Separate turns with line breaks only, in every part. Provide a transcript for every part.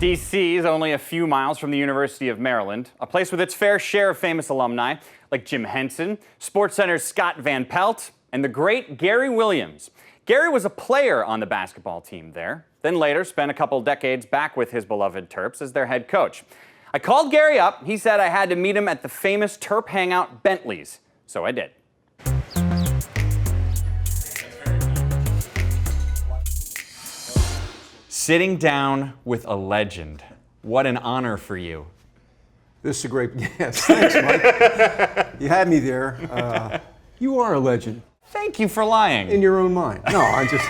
D.C. is only a few miles from the University of Maryland, a place with its fair share of famous alumni, like Jim Henson, SportsCenter's Scott Van Pelt, and the great Gary Williams. Gary was a player on the basketball team there, then later spent a couple decades back with his beloved Terps as their head coach. I called Gary up. He said I had to meet him at the famous Terp hangout Bentleys, so I did. Sitting down with a legend. What an honor for you.
This is a great, yes, thanks, Mike. You had me there. You are a legend.
Thank you for lying.
In your own mind. No, I just...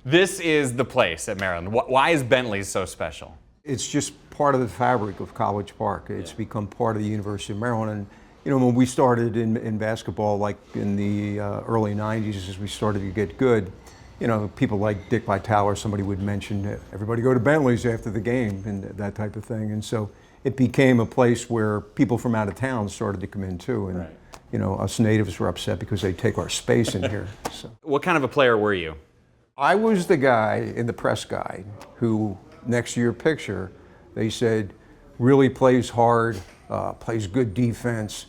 This is the place at Maryland. Why is Bentleys so special?
It's just part of the fabric of College Park. It's become part of the University of Maryland. And, you know, when we started in basketball, like in the early 90s, as we started to get good, you know, people like Dick Vitale or somebody would mention, everybody go to Bentleys after the game and that type of thing. And so it became a place where people from out of town started to come in too. And, you know, us natives were upset because they take our space in here. So.
What kind of a player were you?
I was the guy in the press guide who, next to your picture, they said, really plays hard, plays good defense,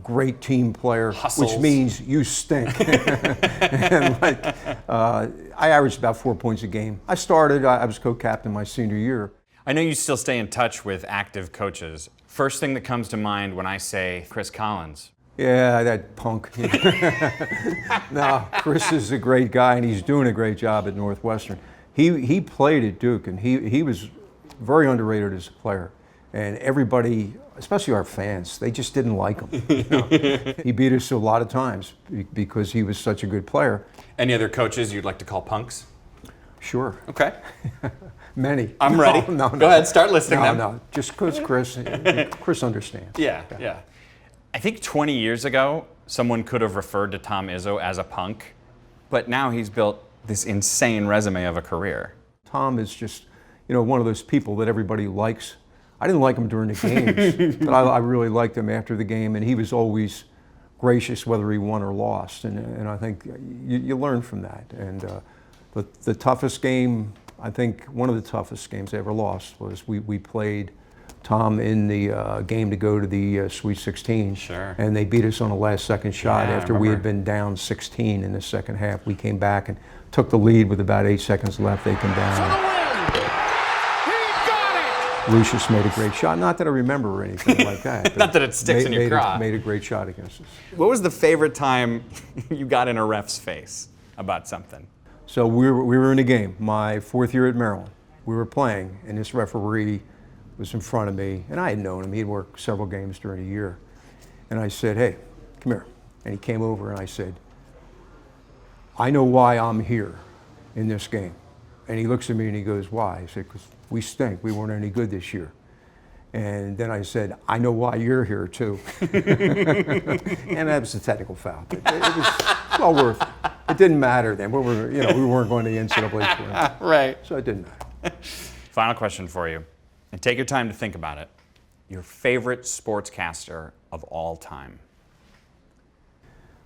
great team player,
Hustles.
Which means you stink. And like, I averaged about 4 points a game. I was co-captain my senior year.
I know you still stay in touch with active coaches. First thing that comes to mind when I say Chris Collins.
Yeah, that punk. No, Chris is a great guy, and he's doing a great job at Northwestern. He played at Duke, and he was very underrated as a player. And everybody, especially our fans, they just didn't like him. You know? He beat us a lot of times because he was such a good player.
Any other coaches you'd like to call punks?
Sure.
Okay.
Many.
I'm ready.
No.
Go ahead, start listing them.
No, just because Chris understands.
Yeah. I think 20 years ago, someone could have referred to Tom Izzo as a punk, but now he's built this insane resume of a career.
Tom is just, you know, one of those people that everybody likes. I didn't like him during the games, but I really liked him after the game, and he was always gracious whether he won or lost, and I think you learn from that. And the toughest game, I think one of the toughest games I ever lost was we played Tom in the game to go to the Sweet 16.
Sure.
And they beat us on a last-second shot after we had
remember.
been down 16 in the second half. We came back and took the lead with about 8 seconds left. They came down. Lucius made a great shot. Not that I remember or anything like that.
Not that it sticks in your craw.
Made a great shot against us.
What was the favorite time you got in a ref's face about something?
So we were in a game, my 4th year at Maryland. We were playing, and this referee was in front of me, and I had known him. He'd worked several games during the year. And I said, hey, come here. And he came over, and I said, I know why I'm here in this game. And he looks at me and he goes, why? I said, because we stink. We weren't any good this year. And then I said, I know why you're here too. And that was a technical foul. It was well worth it. It didn't matter then. We weren't going to the NCAA tournament.
Right.
So it didn't matter.
Final question for you, and take your time to think about it. Your favorite sportscaster of all time?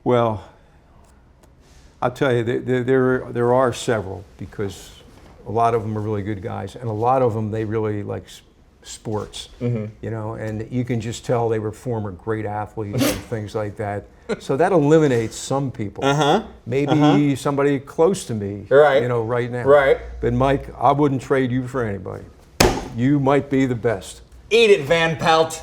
Well, I'll tell you, there are several, because a lot of them are really good guys, and a lot of them, they really like sports, you know, and you can just tell they were former great athletes and things like that. So that eliminates some people. Maybe somebody close to me, you know, right now.
Right.
But Mike, I wouldn't trade you for anybody. You might be the best.
Eat it, Van Pelt.